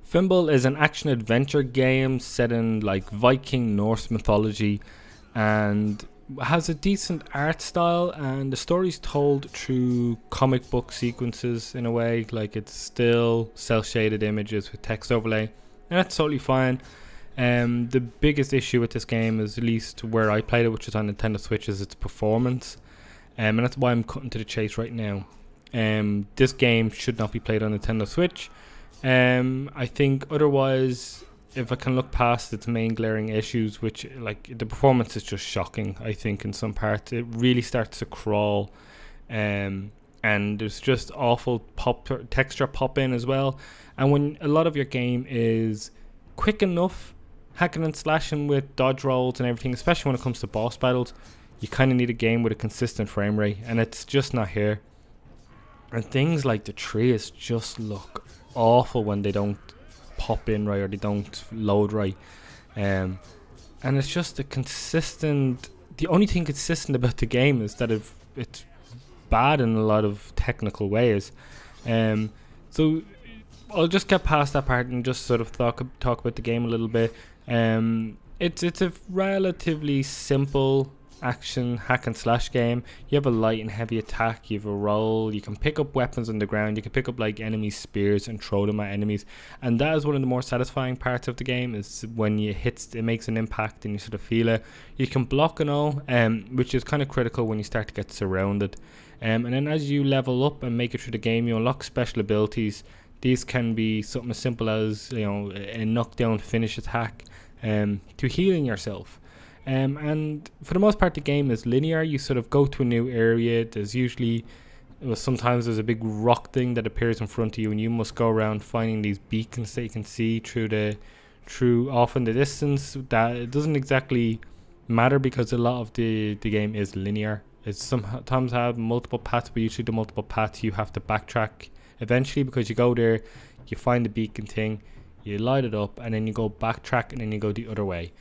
Fimbul is an action adventure game set in like Viking Norse mythology and has a decent art style, and the story's told through comic book sequences in a way. Like, it's still cel shaded images with text overlay, and that's totally fine. The biggest issue with this game is, at least where I played it, which is on Nintendo Switch, is its performance. And that's why I'm cutting to the chase right now. This game should not be played on Nintendo Switch. I think otherwise, if I can look past its main glaring issues, which, like, the performance is just shocking. I think in some parts it really starts to crawl, and there's just awful texture pop in as well. And when a lot of your game is quick enough, hacking and slashing with dodge rolls and everything, especially when it comes to boss battles, you kind of need a game with a consistent frame rate, and it's just not here. And things like the trees just look awful when they don't pop in right, or they don't load right. And it's just the only thing consistent about the game is that it's bad in a lot of technical ways. So I'll just get past that part and just sort of talk about the game a little bit. It's a relatively simple action hack and slash game. You have a light and heavy attack, you have a roll, you can pick up weapons on the ground, you can pick up like enemy spears and throw them at enemies, and that is one of the more satisfying parts of the game, is when you hit it makes an impact and you sort of feel it. You can block and all, which is kind of critical when you start to get surrounded, and then as you level up and make it through the game, you unlock special abilities. These can be something as simple as, you know, a knockdown finish attack, to healing yourself. And for the most part, the game is linear. You sort of go to a new area. There's usually, well, sometimes there's a big rock thing that appears in front of you, and you must go around finding these beacons that you can see through off in the distance. That it doesn't exactly matter, because a lot of the game is linear. It's sometimes have multiple paths, but usually the multiple paths you have to backtrack eventually, because you go there, you find the beacon thing, you light it up, and then you go backtrack, and then you go the other way.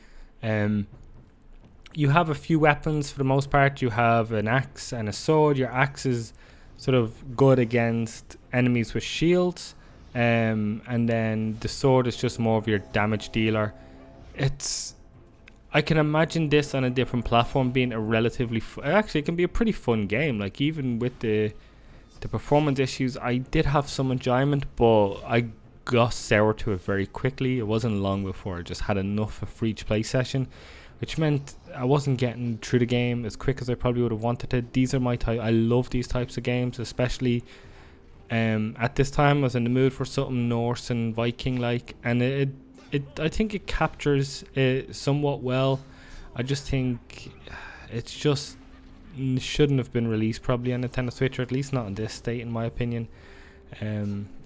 You have a few weapons for the most part. You have an axe and a sword. Your axe is sort of good against enemies with shields, and then the sword is just more of your damage dealer. I can imagine this on a different platform being a relatively actually, it can be a pretty fun game. Like, even with the performance issues, I did have some enjoyment, but I got sour to it very quickly. It wasn't long before I just had enough for each play session, which meant I wasn't getting through the game as quick as I probably would have wanted to. These are my type. I love these types of games, especially at this time. I was in the mood for something Norse and Viking like, and I think it captures it somewhat well. I just think it's just shouldn't have been released probably on Nintendo Switch, or at least not in this state, in my opinion.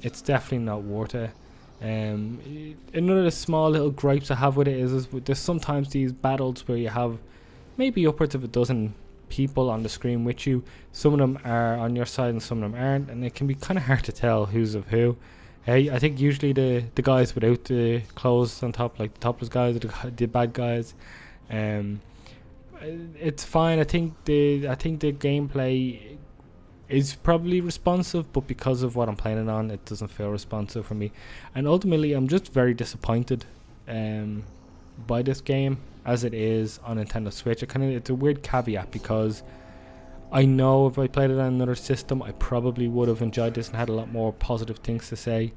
It's definitely not worth it. Another of the small little gripes I have with it is there's sometimes these battles where you have maybe upwards of a dozen people on the screen with you. Some of them are on your side and some of them aren't, and it can be kind of hard to tell who's of who. I think usually the guys without the clothes on top, like the topless guys, are the bad guys. It's fine. I think the gameplay is probably responsive, but because of what I'm playing it on, it doesn't feel responsive for me. And ultimately, I'm just very disappointed by this game as it is on Nintendo Switch. It's a weird caveat, because I know if I played it on another system, I probably would have enjoyed this and had a lot more positive things to say.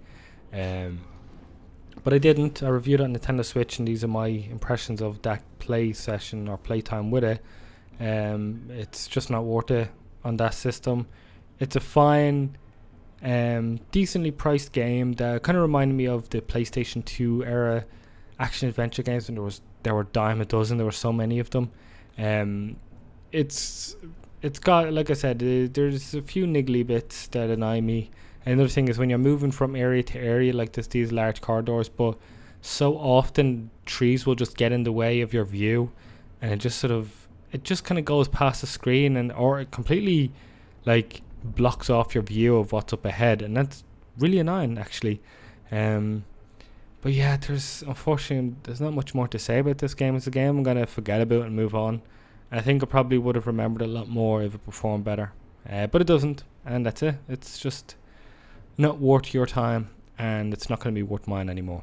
But I didn't. I reviewed it on Nintendo Switch, and these are my impressions of that play session or playtime with it. It's just not worth it on that system. It's a fine, decently priced game that kind of reminded me of the PlayStation 2 era action adventure games, and there were dime a dozen. There were so many of them. It's got, like I said, there's a few niggly bits that annoy me. Another thing is when you're moving from area to area, like there's these large corridors, but so often trees will just get in the way of your view, and it just kind of goes past the screen, or it completely like blocks off your view of what's up ahead, and that's really annoying actually. But yeah, unfortunately there's not much more to say about this game. It's a game I'm gonna forget about and move on. I think I probably would have remembered a lot more if it performed better, but it doesn't, and that's it. It's just not worth your time. and it's not going to be worth mine anymore.